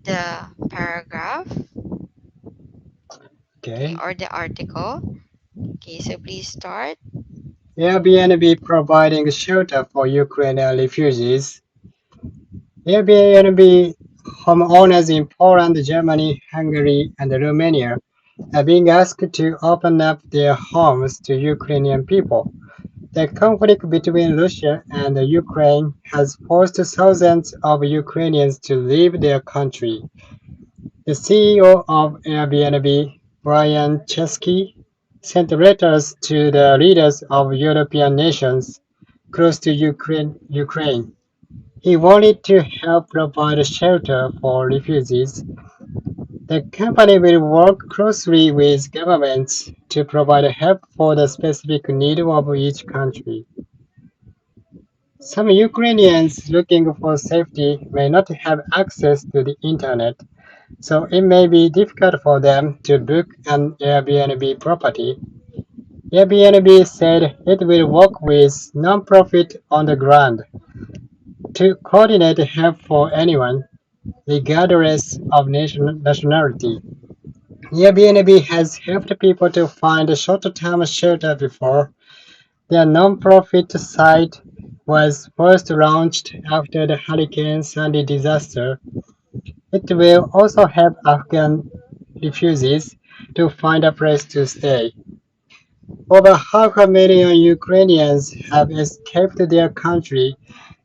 the paragraph, okay, Okay. or the article. Okay, so please start. Airbnb providing shelter for Ukrainian refugees. Airbnb homeowners in Poland, Germany, Hungary, and Romania are being asked to open up their homes to Ukrainian people. The conflict between Russia and Ukraine has forced thousands of Ukrainians to leave their country. The CEO of Airbnb, Brian Chesky, sent letters to the leaders of European nations close to Ukraine. He wanted to help provide shelter for refugees. The company will work closely with governments to provide help for the specific needs of each country. Some Ukrainians looking for safety may not have access to the internet, so it may be difficult for them to book an Airbnb property. Airbnb said it will work with nonprofit on the ground to coordinate help for anyone, regardless of nationality. Airbnb has helped people to find a short-term shelter before. Their nonprofit site was first launched after the Hurricane Sandy disaster. It will also help Afghan refugees to find a place to stay. Over half a million Ukrainians have escaped their country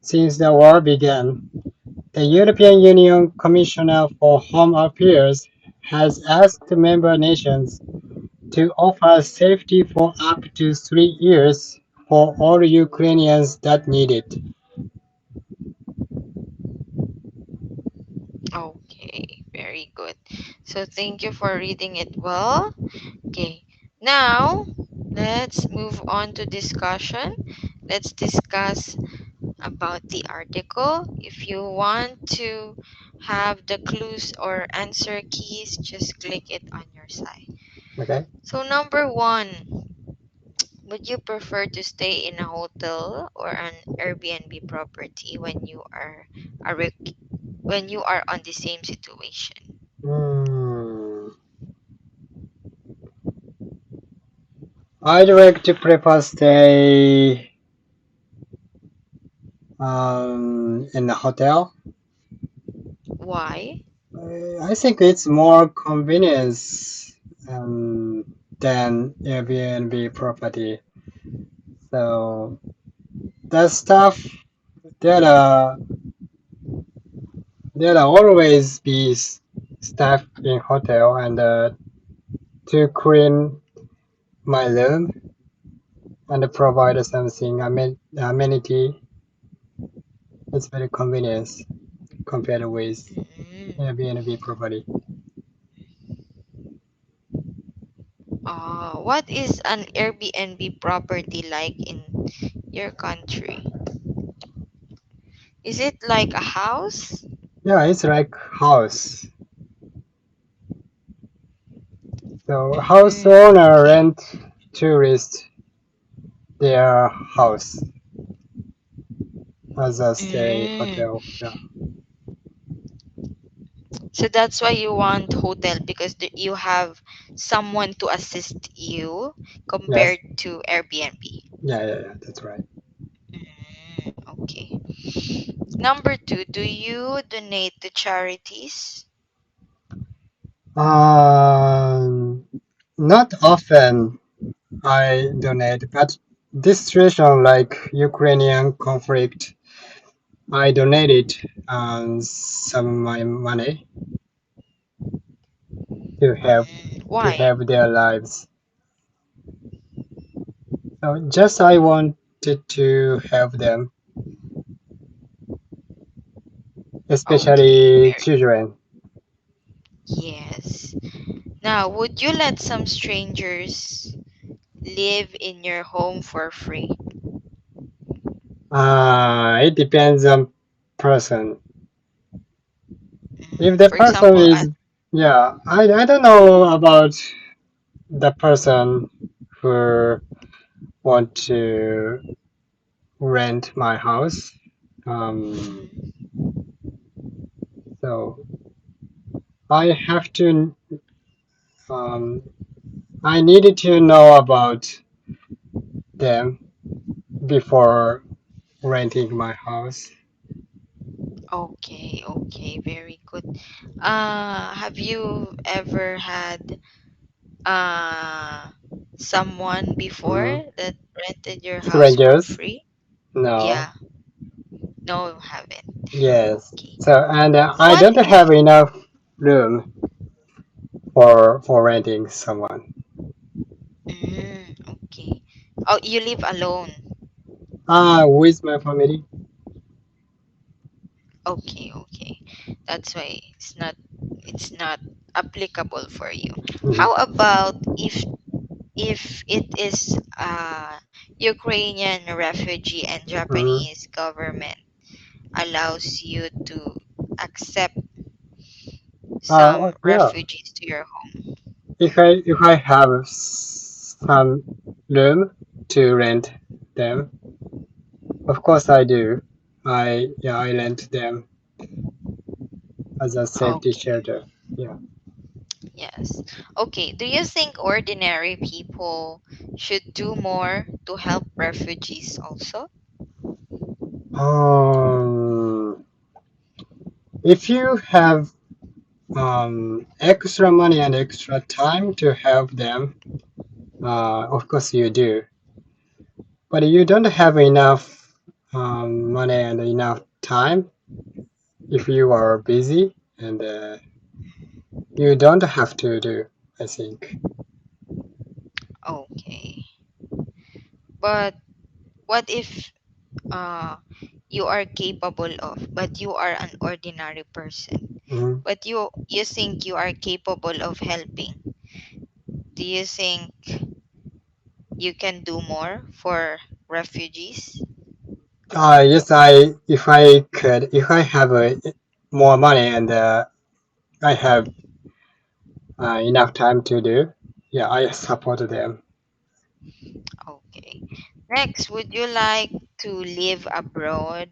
since the war began. The European Union Commissioner for Home Affairs has asked member nations to offer safety for up to 3 years for all Ukrainians that need it. Okay, very good. So thank you for reading it well. Okay, now let's move on to discussion. Let's discuss about the article. If you want to have the clues or answer keys, just click it on your side. Okay. So number one, would you prefer to stay in a hotel or an Airbnb property a when you are on the same situation? Hmm. I'd like to prefer stay in a hotel. Why? I think it's more convenience than Airbnb property. So the stuff there are there are always be staff in hotel and to clean my room and provide something amenity. It's very convenient compared with Mm. Airbnb property. What is an Airbnb property like in your country? Is it like a house? Yeah, it's like house. So house owner Okay. rent tourists their house as a stay Mm. hotel. Yeah. So that's why you want hotel because you have someone to assist you Yes. compared to Airbnb. Yeah. That's right. Okay. Number two, do you donate to charities? Um, Not often I donate, but this situation like Ukrainian conflict, I donated some of my money to Why? help their lives. So just I wanted to help them, Okay, especially very children. yes. Now, would you let some strangers live in your home for free? It depends on person. If the For person example, is, yeah, I don't know about the person who want to rent my house. Um, mhm. so I have to um, I needed to know about them before renting my house. Okay, okay, very good. Have you ever had uh someone before Hmm. that rented your house for Strangers? free? No. Yeah, no, haven't. Yes. Okay. So and I What don't if have enough room for renting someone. okay. Oh, you live alone. With my family. Okay, okay. That's why it's not applicable for you. Hmm. How about if it is Ukrainian refugee and Hmm. Japanese government allows you to accept some Yeah. refugees to your home. If I have some room to rent them, of course I do. I rent them as a safety Okay, shelter. Yeah. yes. Okay, do you think ordinary people should do more to help refugees also? If you have extra money and extra time to help them, of course you do. But you don't have enough money and enough time if you are busy, and you don't have to do, I think. Okay. But what if uh you are capable of, but you are an ordinary person, Mhm. but you think you are capable of helping? Do you think you can do more for refugees? Yes, if I could, if I have more money and I have enough time to do, yeah, I support them. Okay. Next, would you like to live abroad?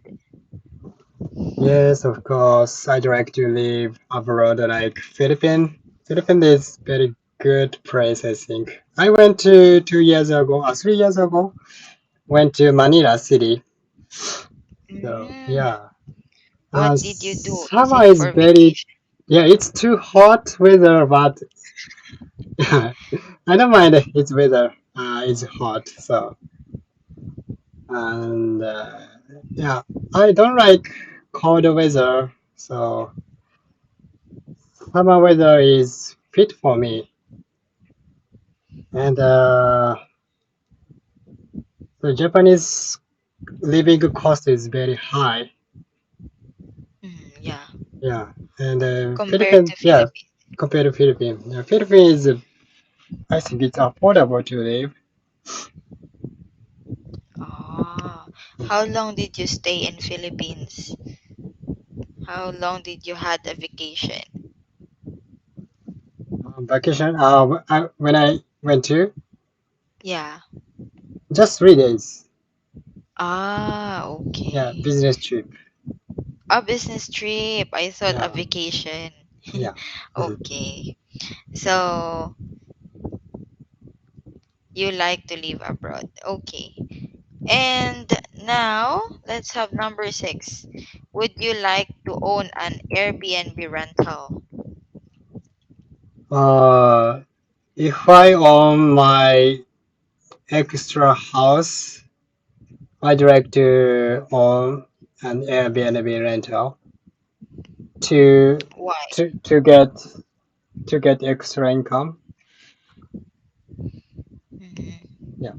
Yes, of course. I'd like to live abroad like Philippines. Philippines is very good place, I think. I went to 2 years ago, 3 years ago, went to Manila city. So Mm, yeah, what did you do? Is summer it is for very, vacation? yeah, it's too hot weather, but I don't mind its weather. It's hot, so and yeah, I don't like cold weather, so summer weather is fit for me. And the Japanese living cost is very high. Yeah, Yeah, and compared Philippines, to yeah, Philippines. compared to Philippines, Philippines is, I think it's affordable to live. Ah, how long did you stay in Philippines? How long did you had a vacation? Vacation, when I went to Yeah. just 3 days. Ah, Yeah, okay. business trip. A business trip. I thought a Yeah, vacation. yeah. Mhm. Okay. So you like to live abroad. Okay. And now let's have number six. Would you like to own an Airbnb rental? Uh, if I own my extra house, I'd like to own an Airbnb rental to Why? to get extra income. Mhm. Yeah.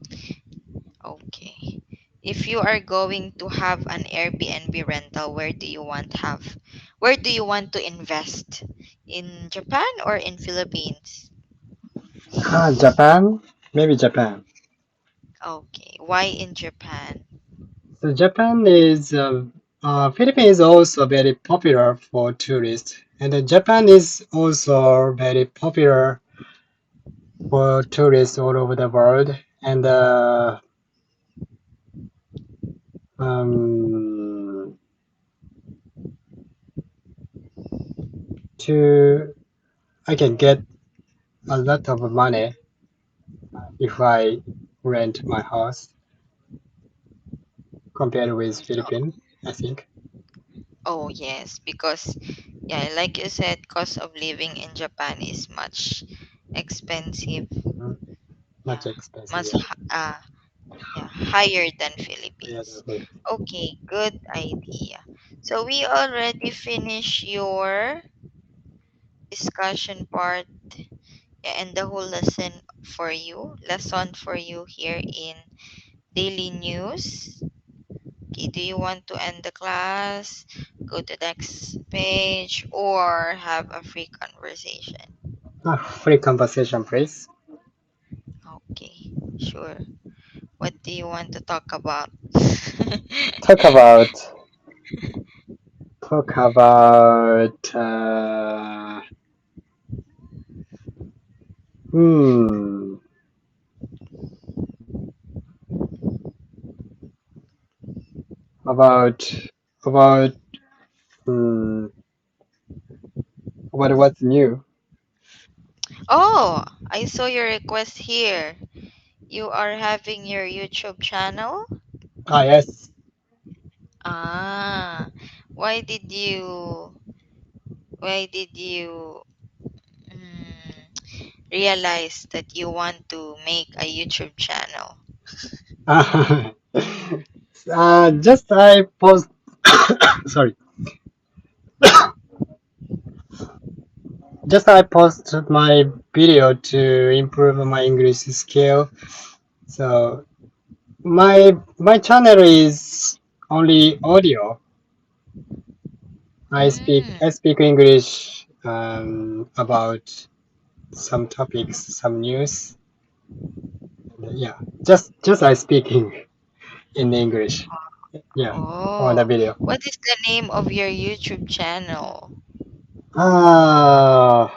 Okay. If you are going to have an Airbnb rental, where do you want to invest? In Japan or in Philippines? Japan, maybe Japan. Okay. Why in Japan? So Japan is Philippines is also very popular for tourists, and Japan is also very popular for tourists all over the world. And um, to I can get a lot of money if I rent my house compared with Philippines, I think. Oh, yes, because yeah, like you said, cost of living in Japan is much expensive. Mhm. Yeah, Much expensive, much yeah. yeah, higher than Yeah, Philippines. definitely. Okay, good idea. So we already finished your discussion part, yeah, and the whole lesson for you here in daily news. Okay, do you want to end the class, go to the next page, or have a free conversation? Free conversation, please. Okay, sure. What do you want to talk about? Talk about talk about hmm about about hmm about what's new. Oh, I saw your request here. You are having your YouTube channel? Ah, yes. Ah, why did you why did you realize that you want to make a YouTube channel? Just I post. Sorry. Just I posted my video to improve my English skill. So my channel is only audio. I Mm, speak English about some topics, some news. Yeah, just I speaking in English. Yeah, on the oh, video. what is the name of your YouTube channel? Ah,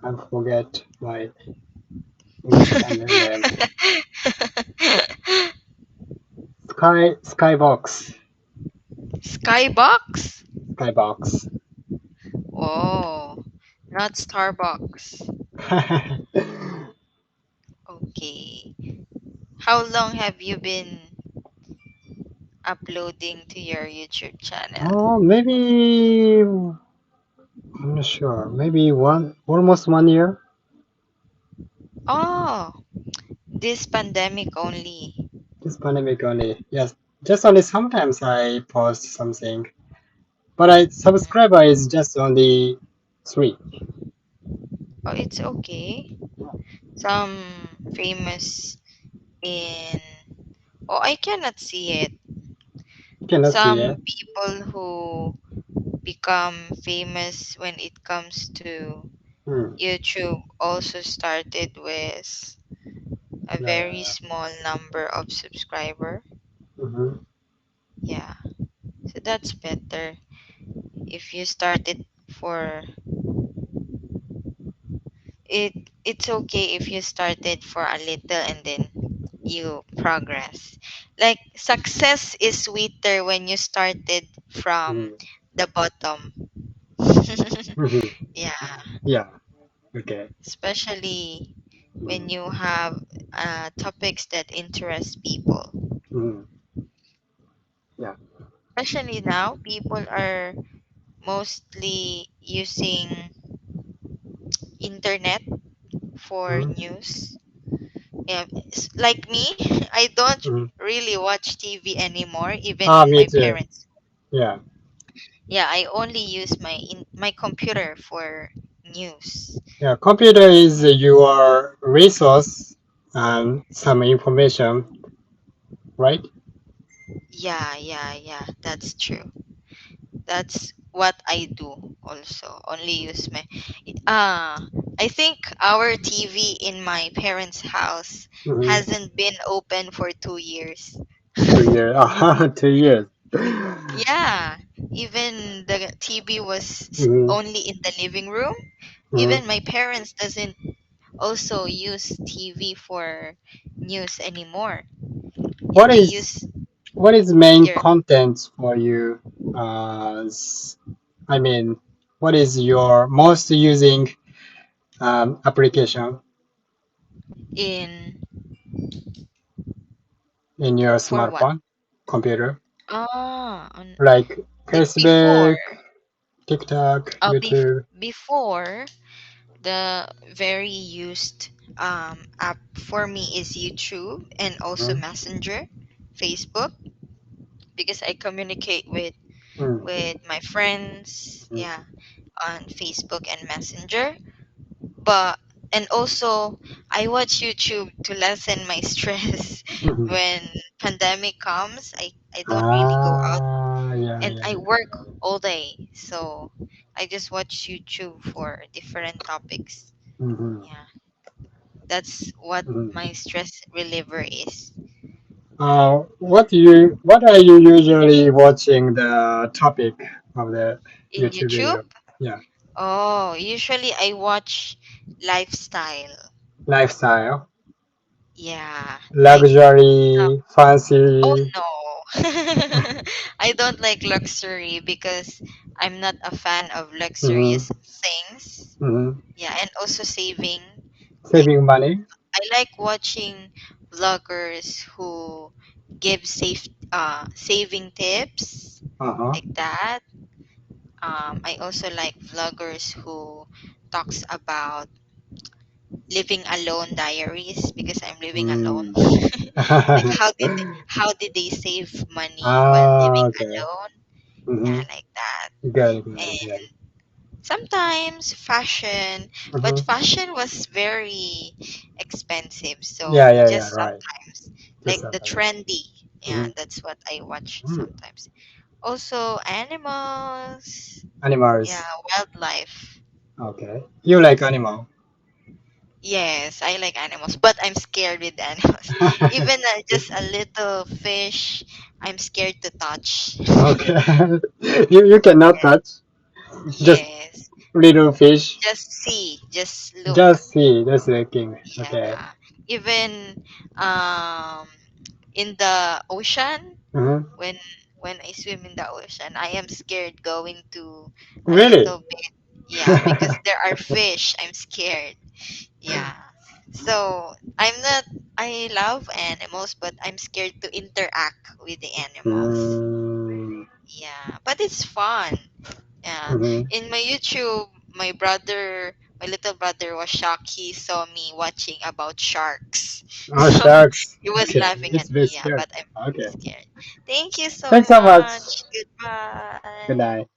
I forget my English channel name. Skybox. Skybox? Skybox. Oh, not Starbucks. Okay. How long have you been uploading to your YouTube channel? Oh, maybe I'm not sure. Maybe almost 1 year. Oh, this pandemic only. This pandemic only. Yes, just only sometimes I post something, but I Mm. subscriber is just only three. Oh, it's okay. Some famous in. Oh, I cannot see it. You cannot see Some it. people who become famous when it comes to Hmm. YouTube also started with a very Yeah. small number of subscriber. Mm-hmm. Yeah, so that's better. If you started for it's okay if you started for a little and then you progress. Like success is sweeter when you started from the bottom. Mm-hmm. Yeah, Yeah. Okay. especially when Mm-hmm. you have topics that interest people. Mm-hmm. Yeah. Especially now, people are mostly using internet for Mm-hmm. news. Yeah, like me, I don't Mm-hmm. really watch TV anymore, even Ah, in me my too. parents. Yeah. Yeah, I only use my computer for news. Yeah. Computer is your resource and some information, right? Yeah, that's true. That's what I do also. Only use my I think our TV in my parents' house Mm-hmm. hasn't been open for 2 years. 2 years. 2 years. Yeah, even the TV was Mm-hmm. only in the living room. Mm-hmm. Even my parents doesn't also use TV for news anymore. Yeah, What they is use what is main their content for you? I mean, what is your most using application In in your for what? smartphone, computer? On Like before. Facebook, TikTok, Bef YouTube. before, the very used app for me is YouTube and also Mm, Messenger, Facebook, because I communicate mm, with my friends, mm, yeah, on Facebook and Messenger. But and also I watch YouTube to lessen my stress mhm. when pandemic comes. I don't really go out Yeah, and yeah, I yeah. work all day. So I just watch YouTube for different topics. Mhm, Yeah. That's what mhm. my stress reliever is. What are you usually watching the topic of the In YouTube YouTube, video? Yeah, oh, usually I watch lifestyle. lifestyle, Yeah, like some. luxury, Oh fancy. no. I don't like luxury because I'm not a fan of Mm-hmm, luxurious things. mm-hmm. Yeah, and also saving. Like Saving money. I like watching vloggers who give saving tips Uh-huh. like that. I also like vloggers who talks about living alone diaries because I'm living alone. Mm. Like how did they save money while Ah, living okay. alone? Mm-hmm. Yeah, like that. Got it, got it, got And it. sometimes fashion, but Mm-hmm. fashion was very expensive. Yeah, So yeah, yeah, just right. sometimes, Just like the something. trendy. Yeah, Mm-hmm. that's what I watch Mm. sometimes. Also animals. Yeah, Animals. wildlife. Okay. You like animal. Yes, I like animals, but I'm scared with animals. Even just a little fish, I'm scared to touch. Okay. You cannot Yeah, touch. Just yes. little fish. Just see, just look. Just see. That's the king. Okay. Yeah. Even um in the ocean, Mm-hmm. when when I swim in the ocean, I am scared going to a Really? little bit. Yeah, because there are fish. I'm scared. Yeah. So I'm not. I love animals, but I'm scared to interact with the animals. Mm, Yeah, but it's fun. Yeah. mm-hmm. In my YouTube, my little brother was shocked. He saw me watching about sharks. Oh, So sharks. he was Okay. laughing It's at very me. Yeah, scary. but I'm really Okay. scared. Thank you so Thanks so much. much. Good Goodbye. night.